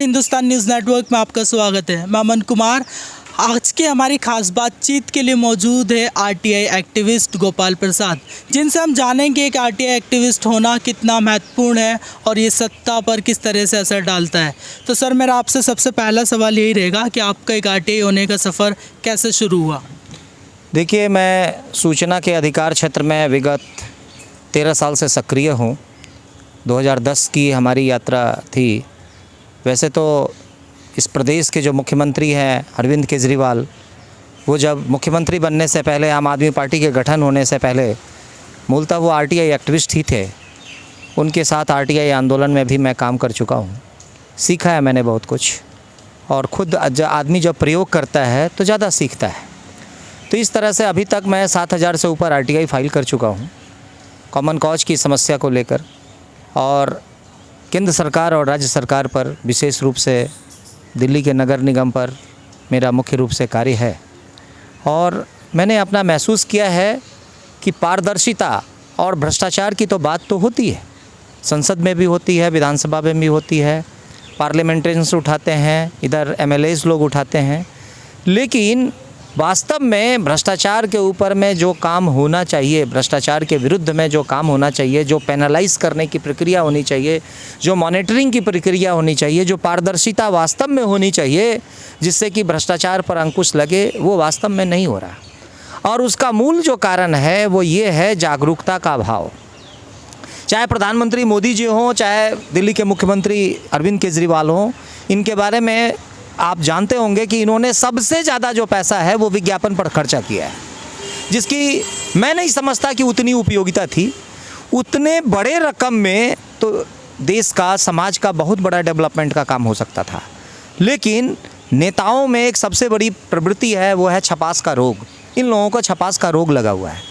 Hindustan news network में आपका स्वागत है। मैं अमन कुमार। आज की हमारी खास बातचीत के लिए मौजूद है आरटीआई एक्टिविस्ट गोपाल प्रसाद, जिनसे हम जानेंगे कि आरटीआई एक्टिविस्ट होना कितना महत्वपूर्ण है और ये सत्ता पर किस तरह से असर डालता है। तो सर, मेरा आपसे सबसे पहला सवाल यही रहेगा कि आपका एक आरटीआई होने का सफ़र कैसे शुरू हुआ? देखिए, मैं सूचना के अधिकार क्षेत्र में विगत 13 साल से सक्रिय हूँ। 2010 की हमारी यात्रा थी। वैसे तो इस प्रदेश के जो मुख्यमंत्री हैं अरविंद केजरीवाल, वो जब मुख्यमंत्री बनने से पहले, आम आदमी पार्टी के गठन होने से पहले, मूलतः वो आरटीआई एक्टिविस्ट ही थे। उनके साथ आरटीआई आंदोलन में भी मैं काम कर चुका हूँ। सीखा है मैंने बहुत कुछ, और ख़ुद आदमी जब प्रयोग करता है तो ज़्यादा सीखता है। तो इस तरह से अभी तक मैं 7000 से ऊपर आरटीआई फाइल कर चुका हूँ कॉमन कॉज की समस्या को लेकर, और केंद्र सरकार और राज्य सरकार पर, विशेष रूप से दिल्ली के नगर निगम पर मेरा मुख्य रूप से कार्य है। और मैंने अपना महसूस किया है कि पारदर्शिता और भ्रष्टाचार की तो बात तो होती है, संसद में भी होती है, विधानसभा में भी होती है, पार्लियामेंटेरियंस उठाते हैं, इधर एमएलएज लोग उठाते हैं, लेकिन वास्तव में भ्रष्टाचार के ऊपर में जो काम होना चाहिए, भ्रष्टाचार के विरुद्ध में जो काम होना चाहिए, जो पेनलाइज करने की प्रक्रिया होनी चाहिए, जो मॉनिटरिंग की प्रक्रिया होनी चाहिए, जो पारदर्शिता वास्तव में होनी चाहिए जिससे कि भ्रष्टाचार पर अंकुश लगे, वो वास्तव में नहीं हो रहा। और उसका मूल जो कारण है वो ये है जागरूकता का अभाव। चाहे प्रधानमंत्री मोदी जी हों, चाहे दिल्ली के मुख्यमंत्री अरविंद केजरीवाल हों, इनके बारे में आप जानते होंगे कि इन्होंने सबसे ज़्यादा जो पैसा है वो विज्ञापन पर खर्चा किया है, जिसकी मैं नहीं समझता कि उतनी उपयोगिता थी। उतने बड़े रकम में तो देश का, समाज का बहुत बड़ा डेवलपमेंट का काम हो सकता था। लेकिन नेताओं में एक सबसे बड़ी प्रवृत्ति है, वो है छपास का रोग। इन लोगों को छपास का रोग लगा हुआ है।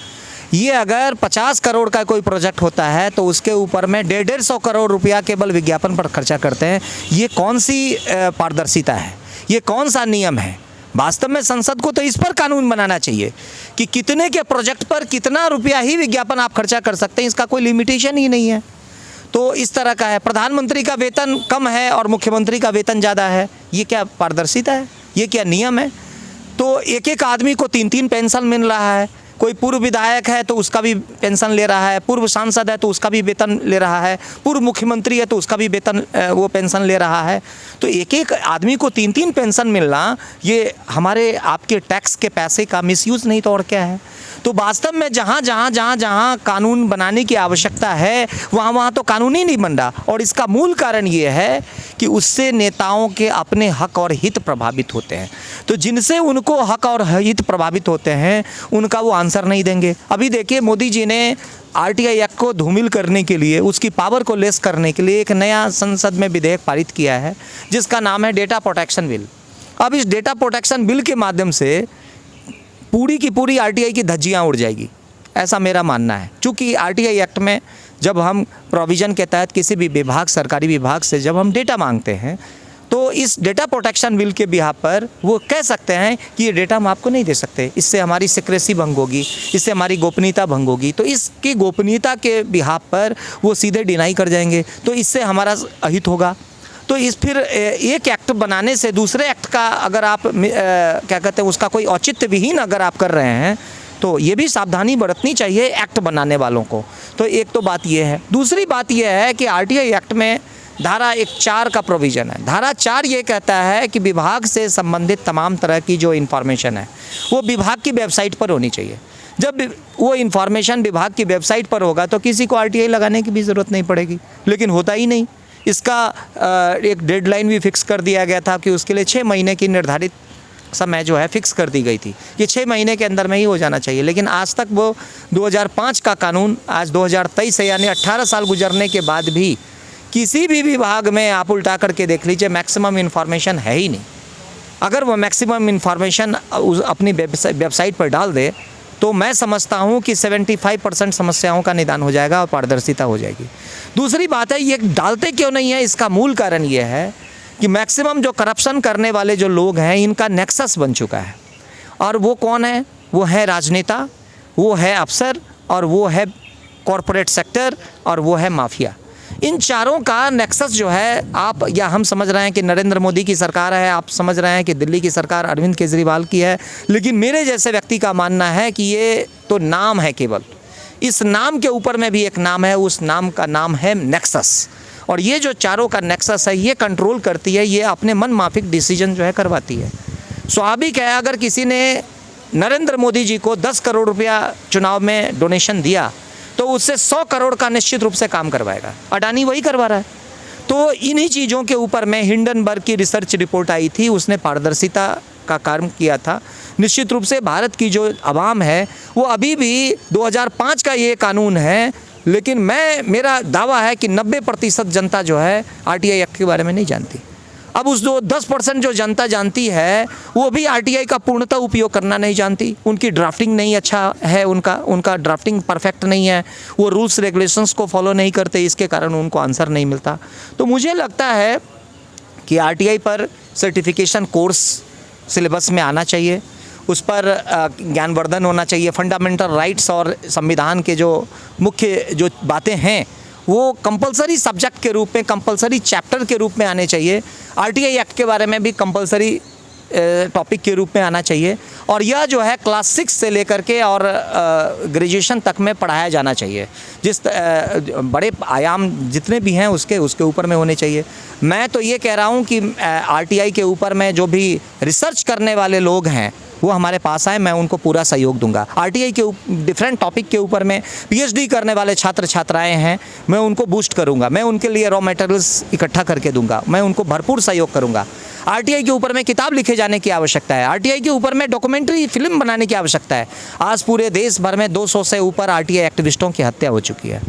ये अगर 50 करोड़ का कोई प्रोजेक्ट होता है तो उसके ऊपर में 150 करोड़ रुपया केवल विज्ञापन पर खर्चा करते हैं। ये कौन सी पारदर्शिता है? ये कौन सा नियम है? वास्तव में संसद को तो इस पर कानून बनाना चाहिए कि कितने के प्रोजेक्ट पर कितना रुपया ही विज्ञापन आप खर्चा कर सकते हैं, इसका कोई लिमिटेशन ही नहीं है। तो इस तरह का है। प्रधानमंत्री का वेतन कम है और मुख्यमंत्री का वेतन ज़्यादा है। ये क्या पारदर्शिता है? ये क्या नियम है? तो एक एक आदमी को 3-3 पेंशन मिल रहा है। कोई पूर्व विधायक है तो उसका भी पेंशन ले रहा है, पूर्व सांसद है तो उसका भी वेतन ले रहा है, पूर्व मुख्यमंत्री है तो उसका भी वेतन, वो पेंशन ले रहा है। तो एक एक आदमी को 3-3 पेंशन मिलना, ये हमारे आपके टैक्स के पैसे का मिसयूज़ नहीं तो और क्या है? तो वास्तव में जहाँ कानून बनाने की आवश्यकता है वहाँ तो कानून ही नहीं बन रहा। और इसका मूल कारण ये है कि उससे नेताओं के अपने हक और हित प्रभावित होते हैं। तो जिनसे उनको हक और हित प्रभावित होते हैं उनका वो आंसर नहीं देंगे। अभी देखिए, मोदी जी ने आरटीआई एक्ट को धूमिल करने के लिए, उसकी पावर को लेस करने के लिए एक नया संसद में विधेयक पारित किया है जिसका नाम है डेटा प्रोटेक्शन बिल। अब इस डेटा प्रोटेक्शन बिल के माध्यम से पूरी की पूरी आरटीआई की धज्जियाँ उड़ जाएगी, ऐसा मेरा मानना है। चूँकि आरटीआई एक्ट में जब हम प्रोविज़न के तहत किसी भी विभाग, सरकारी विभाग से जब हम डेटा मांगते हैं तो इस डेटा प्रोटेक्शन बिल के बिहाफ पर वो कह सकते हैं कि ये डेटा हम आपको नहीं दे सकते, इससे हमारी सिक्रेसी भंग होगी, इससे हमारी गोपनीयता भंग होगी। तो इसकी गोपनीयता के बिहाफ पर वो सीधे डिनाई कर जाएंगे, तो इससे हमारा अहित होगा। तो इस फिर एक एक्ट बनाने से दूसरे एक्ट का अगर आप क्या कहते हैं, उसका कोई औचित्य विहीन अगर आप कर रहे हैं तो ये भी सावधानी बरतनी चाहिए एक्ट बनाने वालों को। तो एक तो बात ये है। दूसरी बात ये है कि आरटीआई एक्ट में धारा 4 का प्रोविज़न है। धारा 4 ये कहता है कि विभाग से संबंधित तमाम तरह की जो इन्फॉर्मेशन है वो विभाग की वेबसाइट पर होनी चाहिए। जब वो इन्फॉर्मेशन विभाग की वेबसाइट पर होगा तो किसी को आरटीआई लगाने की भी ज़रूरत नहीं पड़ेगी, लेकिन होता ही नहीं। इसका एक डेडलाइन भी फिक्स कर दिया गया था कि उसके लिए 6 महीने की निर्धारित समय जो है फिक्स कर दी गई थी, ये 6 महीने के अंदर में ही हो जाना चाहिए। लेकिन आज तक वो 2005 का कानून आज 2023 से, यानी 18 साल गुजरने के बाद भी किसी भी विभाग में आप उल्टा करके देख लीजिए, मैक्सिमम इन्फॉर्मेशन है ही नहीं। अगर वो मैक्सिमम इन्फॉर्मेशन अपनी वेबसाइट पर डाल दे तो मैं समझता हूँ कि 75% समस्याओं का निदान हो जाएगा और पारदर्शिता हो जाएगी। दूसरी बात है, ये डालते क्यों नहीं है? इसका मूल कारण ये है कि मैक्सिमम जो करप्शन करने वाले जो लोग हैं इनका नेक्सस बन चुका है। और वो कौन है? वो है राजनेता, वो है अफसर, और वो है कॉरपोरेट सेक्टर, और वो है माफिया। इन चारों का नेक्सस जो है, आप या हम समझ रहे हैं कि नरेंद्र मोदी की सरकार है, आप समझ रहे हैं कि दिल्ली की सरकार अरविंद केजरीवाल की है, लेकिन मेरे जैसे व्यक्ति का मानना है कि ये तो नाम है केवल। इस नाम के ऊपर में भी एक नाम है, उस नाम का नाम है नेक्सस। और ये जो चारों का नेक्सस है, ये कंट्रोल करती है, ये अपने मन माफिक डिसीजन जो है करवाती है। स्वाभाविक है, अगर किसी ने नरेंद्र मोदी जी को 10 करोड़ रुपया चुनाव में डोनेशन दिया तो उससे 100 करोड़ का निश्चित रूप से काम करवाएगा। अडानी वही करवा रहा है। तो इन्हीं चीज़ों के ऊपर में हिंडनबर्ग की रिसर्च रिपोर्ट आई थी, उसने पारदर्शिता का काम किया था। निश्चित रूप से भारत की जो आवाम है वो अभी भी 2005 का ये कानून है, लेकिन मेरा दावा है कि 90% जनता जो है आरटीआई एक्ट के बारे में नहीं जानती। अब उस 10% जो जनता जानती है वो भी आरटीआई का पूर्णतः उपयोग करना नहीं जानती। उनकी ड्राफ्टिंग नहीं अच्छा है, उनका ड्राफ्टिंग परफेक्ट नहीं है, वो रूल्स रेगुलेशंस को फॉलो नहीं करते, इसके कारण उनको आंसर नहीं मिलता। तो मुझे लगता है कि आरटीआई पर सर्टिफिकेशन कोर्स सिलेबस में आना चाहिए, उस पर ज्ञानवर्धन होना चाहिए। फंडामेंटल राइट्स और संविधान के जो मुख्य जो बातें हैं वो कंपलसरी सब्जेक्ट के रूप में, कंपलसरी चैप्टर के रूप में आने चाहिए। आरटीआई एक्ट के बारे में भी कंपलसरी टॉपिक के रूप में आना चाहिए, और यह जो है क्लास 6 से लेकर के और ग्रेजुएशन तक में पढ़ाया जाना चाहिए। जिस बड़े आयाम जितने भी हैं उसके ऊपर में होने चाहिए। मैं तो ये कह रहा हूँ कि आरटीआई के ऊपर में जो भी रिसर्च करने वाले लोग हैं वो हमारे पास आए, मैं उनको पूरा सहयोग दूंगा। आरटीआई के डिफरेंट टॉपिक के ऊपर में पीएचडी करने वाले छात्र छात्राएं हैं, मैं उनको बूस्ट करूंगा, मैं उनके लिए रॉ मटेरियल्स इकट्ठा करके दूंगा, मैं उनको भरपूर सहयोग करूंगा। आरटीआई के ऊपर में किताब लिखे जाने की आवश्यकता है, आरटीआई के ऊपर में डॉक्यूमेंट्री फिल्म बनाने की आवश्यकता है। आज पूरे देश भर में 200 से ऊपर आरटीआई एक्टिविस्टों की हत्या हो चुकी है,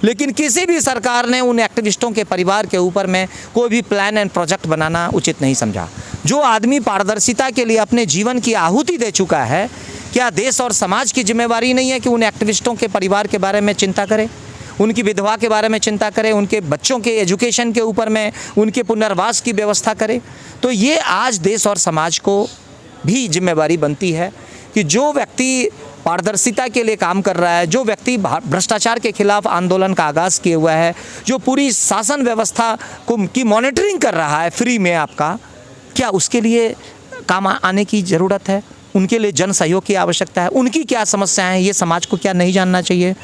लेकिन किसी भी सरकार ने उन एक्टिविस्टों के परिवार के ऊपर में कोई भी प्लान एंड प्रोजेक्ट बनाना उचित नहीं समझा। जो आदमी पारदर्शिता के लिए अपने जीवन की आहुति दे चुका है, क्या देश और समाज की जिम्मेवारी नहीं है कि उन एक्टिविस्टों के परिवार के बारे में चिंता करे, उनकी विधवा के बारे में चिंता करे, उनके बच्चों के एजुकेशन के ऊपर में उनके पुनर्वास की व्यवस्था करे? तो ये आज देश और समाज को भी जिम्मेवारी बनती है कि जो व्यक्ति पारदर्शिता के लिए काम कर रहा है, जो व्यक्ति भ्रष्टाचार के खिलाफ आंदोलन का आगाज़ किए हुआ है, जो पूरी शासन व्यवस्था की मॉनिटरिंग कर रहा है फ्री में आपका, क्या उसके लिए काम आने की ज़रूरत है? उनके लिए जन सहयोग की आवश्यकता है। उनकी क्या समस्याएं हैं, ये समाज को क्या नहीं जानना चाहिए?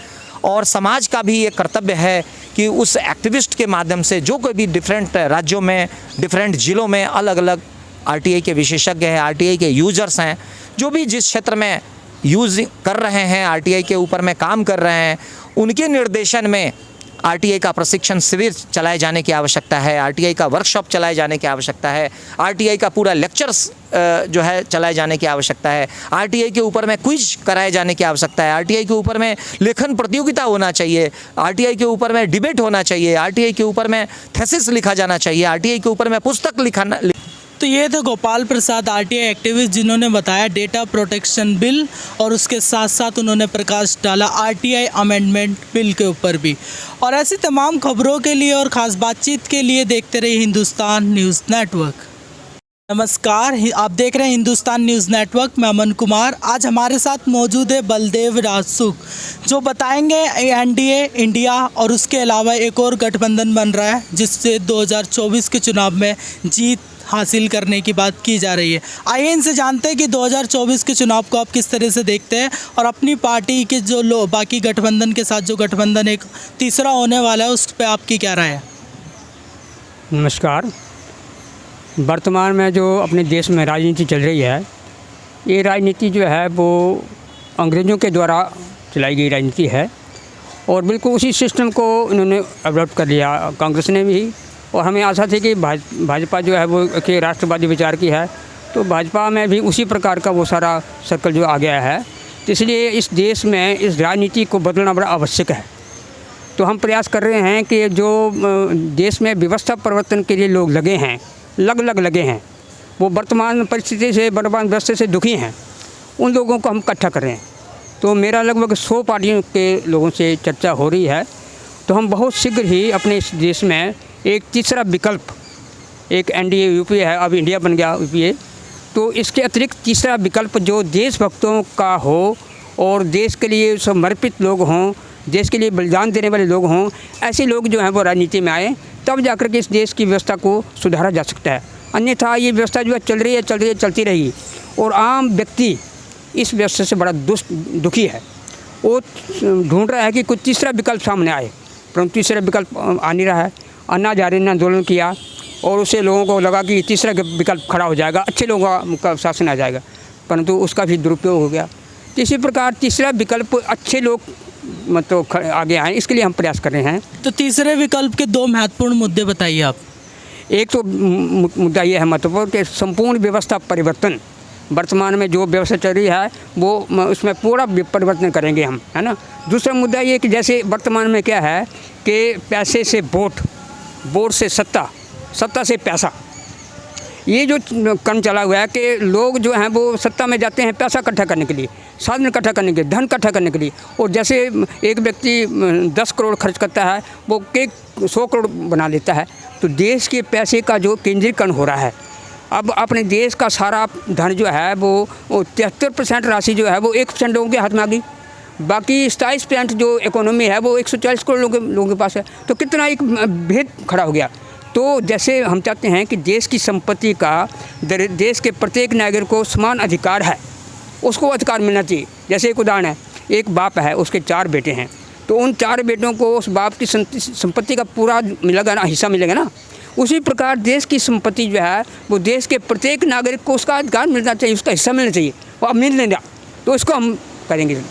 और समाज का भी ये कर्तव्य है कि उस एक्टिविस्ट के माध्यम से जो कोई भी डिफरेंट राज्यों में, डिफरेंट ज़िलों में अलग अलग आरटीआई के विशेषज्ञ हैं, आरटीआई के यूजर्स हैं, जो भी जिस क्षेत्र में यूज़ कर रहे हैं, आरटीआई के ऊपर में काम कर रहे हैं, उनके निर्देशन में आरटीआई का प्रशिक्षण शिविर चलाए जाने की आवश्यकता है, आरटीआई का वर्कशॉप चलाए जाने की आवश्यकता है, आरटीआई का पूरा लेक्चर्स जो है चलाए जाने की आवश्यकता है, आरटीआई के ऊपर में क्विज कराए जाने की आवश्यकता है, आरटीआई के ऊपर में लेखन प्रतियोगिता होना चाहिए, आरटीआई के ऊपर में डिबेट होना चाहिए, आरटीआई के ऊपर में थीसिस लिखा जाना चाहिए, आरटीआई के ऊपर में पुस्तक लिखाना। तो ये थे गोपाल प्रसाद आरटीआई एक्टिविस्ट, जिन्होंने बताया डेटा प्रोटेक्शन बिल और उसके साथ साथ उन्होंने प्रकाश डाला आरटीआई अमेंडमेंट बिल के ऊपर भी। और ऐसी तमाम खबरों के लिए और ख़ास बातचीत के लिए देखते रहिए हिंदुस्तान न्यूज़ नेटवर्क। नमस्कार, आप देख रहे हैं हिंदुस्तान न्यूज़ नेटवर्क। मैं अमन कुमार। आज हमारे साथ मौजूद है बलदेव राजसुख, जो बताएंगे एनडीए इंडिया और उसके अलावा एक और गठबंधन बन रहा है जिससे 2024 के चुनाव में जीत हासिल करने की बात की जा रही है। आइए इनसे जानते हैं कि 2024 के चुनाव को आप किस तरह से देखते हैं और अपनी पार्टी के जो बाकी गठबंधन के साथ जो गठबंधन एक तीसरा होने वाला है उस पर आपकी क्या राय है? नमस्कार। वर्तमान में जो अपने देश में राजनीति चल रही है, ये राजनीति जो है वो अंग्रेज़ों के द्वारा चलाई गई राजनीति है और बिल्कुल उसी सिस्टम को इन्होंने अडॉप्ट कर लिया, कांग्रेस ने भी। और हमें आशा थी कि भाजपा जो है वो कि राष्ट्रवादी विचार की है, तो भाजपा में भी उसी प्रकार का वो सारा सर्कल जो आ गया है। तो इसलिए इस देश में इस राजनीति को बदलना बड़ा आवश्यक है। तो हम प्रयास कर रहे हैं कि जो देश में व्यवस्था परिवर्तन के लिए लोग लगे हैं, लगे हैं, वो वर्तमान परिस्थिति से, वर्तमान व्यवस्था से दुखी हैं, उन लोगों को हम इकट्ठा कर रहे हैं। तो मेरा लगभग 100 पार्टियों के लोगों से चर्चा हो रही है। तो हम बहुत शीघ्र ही अपने इस देश में एक तीसरा विकल्प, एक एनडीए यूपीए है, अब इंडिया बन गया यूपीए, तो इसके अतिरिक्त तीसरा विकल्प जो देशभक्तों का हो और देश के लिए समर्पित लोग हों, देश के लिए बलिदान देने वाले लोग हों, ऐसे लोग जो हैं वो राजनीति में आए, तब जाकर के इस देश की व्यवस्था को सुधारा जा सकता है। अन्यथा ये व्यवस्था जो है चल रही है चलती रहेगी और आम व्यक्ति इस व्यवस्था से बड़ा दुखी है। वो ढूंढ रहा है कि कुछ तीसरा विकल्प सामने आए, परंतु तीसरा विकल्प आ नहीं रहा है। अन्ना हज़ारे ने आंदोलन किया और उससे लोगों को लगा कि तीसरा विकल्प खड़ा हो जाएगा, अच्छे लोगों का शासन आ जाएगा, परंतु उसका भी दुरुपयोग हो गया। तो इसी प्रकार तीसरा विकल्प अच्छे लोग मतलब आगे आए, इसके लिए हम प्रयास कर रहे हैं। तो तीसरे विकल्प के 2 महत्वपूर्ण मुद्दे बताइए आप। एक तो मुद्दा ये है महत्वपूर्ण कि संपूर्ण व्यवस्था परिवर्तन, वर्तमान में जो व्यवस्था चल रही है वो उसमें पूरा परिवर्तन करेंगे हम, है ना। दूसरा मुद्दा ये कि जैसे वर्तमान में क्या है कि पैसे से वोट, वोट से सत्ता, सत्ता से पैसा, ये जो क्रम चला हुआ है कि लोग जो हैं वो सत्ता में जाते हैं पैसा इकट्ठा करने के लिए, साधन इकट्ठा करने के लिए, धन इकट्ठा करने के लिए, और जैसे एक व्यक्ति 10 करोड़ खर्च करता है वो 100 करोड़ बना लेता है। तो देश के पैसे का जो केंद्रीकरण हो रहा है, अब अपने देश का सारा धन जो है वो 73% राशि जो है वो 1% लोगों के हाथ में आ गई, बाकी 27% जो इकोनॉमी है वो 140 करोड़ लोगों के पास है। तो कितना एक भेद खड़ा हो गया। तो जैसे हम चाहते हैं कि देश की संपत्ति का देश के प्रत्येक नागरिक को समान अधिकार है, उसको अधिकार मिलना चाहिए। जैसे एक उदाहरण है, एक बाप है, उसके 4 बेटे हैं, तो उन 4 बेटों को उस बाप की संपत्ति का पूरा मिलेगा ना, हिस्सा मिलेगा ना। उसी प्रकार देश की संपत्ति जो है वो देश के प्रत्येक नागरिक को उसका अधिकार मिलना चाहिए, उसका हिस्सा मिलना चाहिए, और अब मिल नहीं रहा, तो इसको हम करेंगे।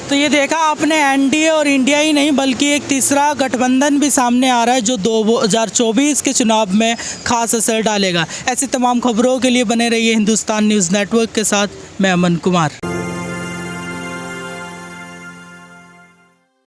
तो ये देखा आपने, एनडीए और इंडिया ही नहीं बल्कि एक तीसरा गठबंधन भी सामने आ रहा है जो 2024 के चुनाव में खास असर डालेगा। ऐसी तमाम खबरों के लिए बने रहिए हिंदुस्तान न्यूज़ नेटवर्क के साथ। मैं अमन कुमार।